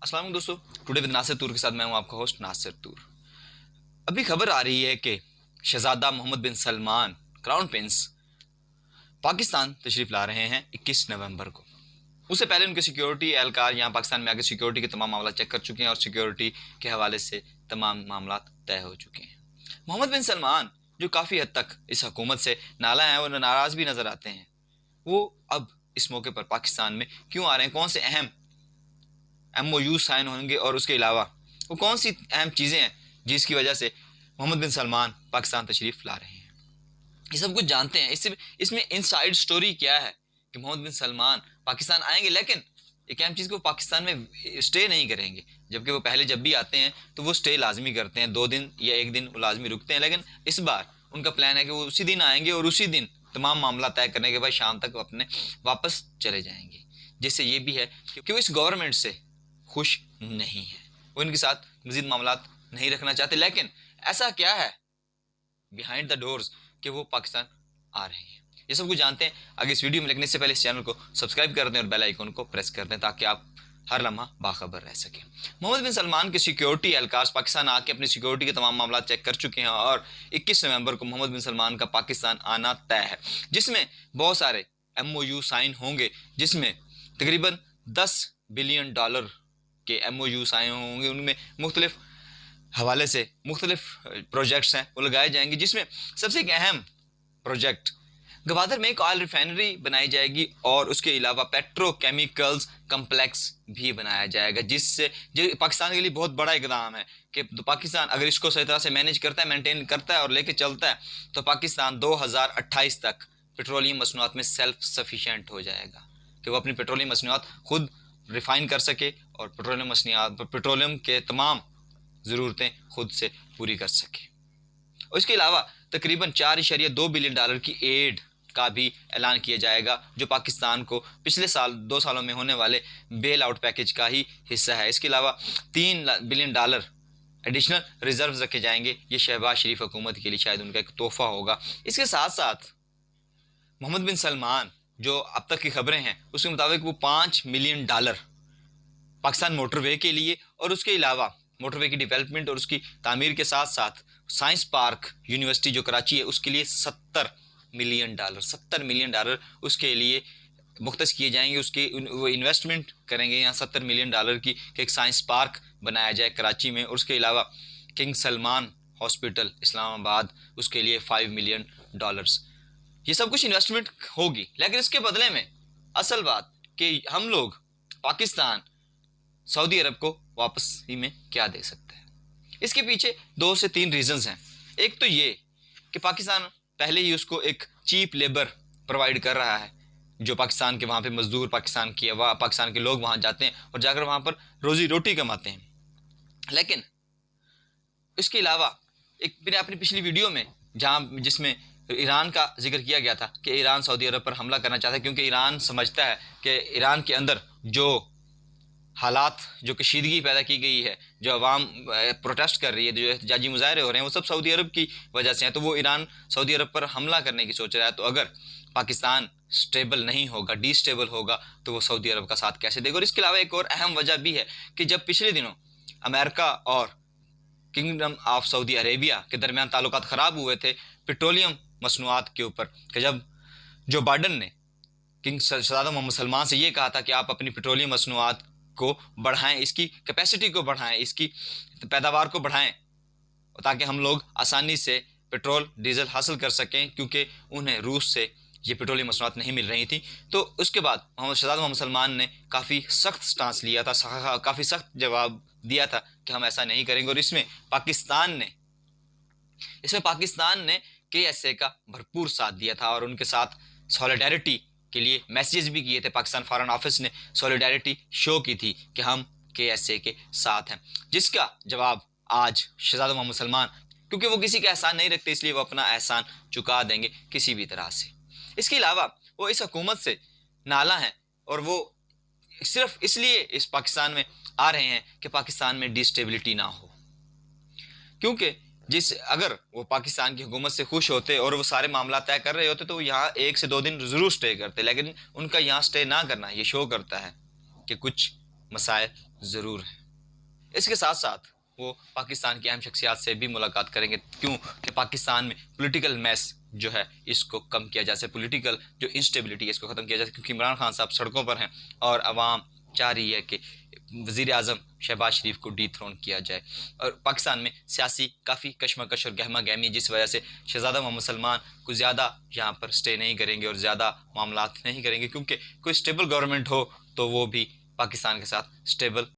अस्सलाम वालेकुम दोस्तों, टुडे विद नासिर तूर के साथ मैं हूं आपका होस्ट नासिर तूर। अभी खबर आ रही है कि शहजादा मोहम्मद बिन सलमान क्राउन प्रिंस पाकिस्तान तशरीफ ला रहे हैं 21 नवंबर को। उससे पहले उनके सिक्योरिटी एहलकार यहाँ पाकिस्तान में आकर सिक्योरिटी के तमाम मामला चेक कर चुके हैं और सिक्योरिटी के हवाले से तमाम मामला तय हो चुके हैं। मोहम्मद बिन सलमान जो काफ़ी हद तक इस हुकूमत से नाला हैं और नाराज़ भी नज़र आते हैं, वो अब इस मौके पर पाकिस्तान में क्यों आ रहे हैं, कौन से अहम MOU साइन होंगे और उसके अलावा वो कौन सी अहम चीज़ें हैं जिसकी वजह से मोहम्मद बिन सलमान पाकिस्तान तशरीफ़ ला रहे हैं, ये सब कुछ जानते हैं। इसमें इनसाइड स्टोरी क्या है कि मोहम्मद बिन सलमान पाकिस्तान आएंगे, लेकिन एक अहम चीज़ को पाकिस्तान में स्टे नहीं करेंगे। जबकि वो पहले जब भी आते हैं तो वो स्टे लाजमी करते हैं, 2 दिन या 1 दिन वो लाजमी रुकते हैं, लेकिन इस बार उनका प्लान है कि वो उसी दिन आएंगे और उसी दिन तमाम मामला तय करने के बाद शाम तक वो अपने वापस चले जाएंगे। जिससे ये भी है कि वो इस गवर्नमेंट से खुश नहीं है, वो इनके साथ मजीद मामला नहीं रखना चाहते। लेकिन ऐसा क्या है बिहाइंड द डोर्स कि वो पाकिस्तान आ रहे हैं, ये सब कुछ जानते हैं आगे इस वीडियो में। लेकिन इससे पहले इस चैनल को सब्सक्राइब कर दें और बेल आइकन को प्रेस कर दें ताकि आप हर लम्हा बाखबर रह सकें। मोहम्मद बिन सलमान के सिक्योरिटी एहलकार पाकिस्तान आके अपनी सिक्योरिटी के तमाम मामला चेक कर चुके हैं और 21 नवंबर को मोहम्मद बिन सलमान का पाकिस्तान आना तय है, जिसमें बहुत सारे MOU साइन होंगे, जिसमें तकरीबन $10 बिलियन के MOU साइन होंगे। उनमें मुख्तलिफ हवाले से मुख्तलिफ प्रोजेक्ट्स हैं वो लगाए जाएंगे, जिसमें सबसे एक अहम प्रोजेक्ट गवादर में एक ऑयल रिफाइनरी बनाई जाएगी और उसके अलावा पेट्रोकेमिकल्स कम्प्लेक्स भी बनाया जाएगा, जिससे जो पाकिस्तान के लिए बहुत बड़ा इकदाम है कि तो पाकिस्तान अगर इसको सही तरह से मैनेज करता है, मेंटेन करता है और लेके चलता है तो पाकिस्तान 2028 तक पेट्रोलियम मसनूआत में सेल्फ सफिशिएंट हो जाएगा कि वो अपनी पेट्रोलियम मसनूआत खुद रिफाइन कर सके और पेट्रोलियम के तमाम ज़रूरतें खुद से पूरी कर सके। और इसके अलावा तकरीबन $4.2 बिलियन की एड का भी ऐलान किया जाएगा, जो पाकिस्तान को पिछले साल 2 सालों में होने वाले बेल आउट पैकेज का ही हिस्सा है। इसके अलावा $3 बिलियन एडिशनल रिजर्व रखे जाएंगे। ये शहबाज शरीफ हुकूमत के लिए शायद उनका एक तोहफा होगा। इसके साथ साथ मोहम्मद बिन सलमान जो अब तक की खबरें हैं उसके मुताबिक वो $5 मिलियन पाकिस्तान मोटरवे के लिए और उसके अलावा मोटरवे की डेवलपमेंट और उसकी तामीर के साथ साथ साइंस पार्क यूनिवर्सिटी जो कराची है उसके लिए $70 मिलियन उसके लिए मुख्तस किए जाएंगे। उसके वो इन्वेस्टमेंट करेंगे यहाँ $70 मिलियन की कि एक साइंस पार्क बनाया जाए कराची में। और उसके अलावा किंग सलमान हॉस्पिटल इस्लामाबाद उसके लिए $5 मिलियन। ये सब कुछ इन्वेस्टमेंट होगी, लेकिन इसके बदले में असल बात कि हम लोग पाकिस्तान सऊदी अरब को वापस ही में क्या दे सकते हैं। इसके पीछे 2 से 3 रीजंस हैं। एक तो ये कि पाकिस्तान पहले ही उसको एक चीप लेबर प्रोवाइड कर रहा है, जो पाकिस्तान के वहाँ पे मजदूर पाकिस्तान के लोग वहाँ जाते हैं और जाकर वहाँ पर रोजी रोटी कमाते हैं। लेकिन इसके अलावा एक मैंने अपनी पिछली वीडियो में जिसमें ईरान का जिक्र किया गया था कि ईरान सऊदी अरब पर हमला करना चाहता है, क्योंकि ईरान समझता है कि ईरान के अंदर जो हालात जो कशीदगी पैदा की गई है, जो अवाम प्रोटेस्ट कर रही है, जो एहतजाजी मुजाहरे हो रहे हैं, वो सब सऊदी अरब की वजह से हैं। तो वो ईरान सऊदी अरब पर हमला करने की सोच रहा है। तो अगर पाकिस्तान स्टेबल नहीं होगा, डिस्टेबल होगा, तो वो सऊदी अरब का साथ कैसे देगा। और इसके अलावा एक और अहम वजह भी है कि जब पिछले दिनों अमेरिका और किंगडम ऑफ सऊदी अरेबिया के दरमियान ताल्लुकात ख़राब हुए थे पेट्रोलियम मसनूआत के ऊपर, कि जब जो बाइडन ने किंग शहजादा मोहम्मद सलमान से ये कहा था कि आप अपनी पेट्रोलियम मसनूआत को बढ़ाएं, इसकी कैपेसिटी को बढ़ाएं, इसकी पैदावार को बढ़ाएं, ताकि हम लोग आसानी से पेट्रोल डीजल हासिल कर सकें, क्योंकि उन्हें रूस से ये पेट्रोलियम मसनूआत नहीं मिल रही थी। तो उसके बाद शहजादा मोहम्मद सलमान ने काफ़ी सख्त स्टांस लिया था, काफ़ी सख्त जवाब दिया था कि हम ऐसा नहीं करेंगे। और इसमें पाकिस्तान ने KSA का भरपूर साथ दिया था और उनके साथ सॉलिडारिटी के लिए मैसेज भी किए थे। पाकिस्तान फॉरेन ऑफिस ने सॉलिडारिटी शो की थी कि हम KSA के साथ हैं, जिसका जवाब आज शहजादा मोहम्मद सलमान, क्योंकि वो किसी का एहसान नहीं रखते इसलिए वो अपना एहसान चुका देंगे किसी भी तरह से। इसके अलावा वो इस हुकूमत से नाला हैं और वो सिर्फ इसलिए इस पाकिस्तान में आ रहे हैं कि पाकिस्तान में डिस्टेबिलिटी ना हो, क्योंकि अगर वो पाकिस्तान की हुकूमत से खुश होते और वो सारे मामला तय कर रहे होते तो वो यहाँ 1 से 2 दिन ज़रूर स्टे करते। लेकिन उनका यहाँ स्टे ना करना ये शो करता है कि कुछ मसाइल ज़रूर हैं। इसके साथ साथ वो पाकिस्तान की अहम शख्सियात से भी मुलाकात करेंगे, क्यों कि पाकिस्तान में पॉलिटिकल मैस जो है इसको कम किया जाए, पॉलिटिकल जो इंस्टेबिलिटी है इसको ख़त्म किया जाए, क्योंकि इमरान खान साहब सड़कों पर हैं और आवाम चाह रही है कि वज़ीर आज़म शहबाज शरीफ को डिथ्रोन किया जाए। और पाकिस्तान में सियासी काफ़ी कशमकश और गहमा गहमी, जिस वजह से शहज़ादा मोहम्मद सलमान कुछ ज़्यादा यहाँ पर स्टे नहीं करेंगे और ज़्यादा मामलात नहीं करेंगे, क्योंकि कोई स्टेबल गवर्नमेंट हो तो वो भी पाकिस्तान के साथ स्टेबल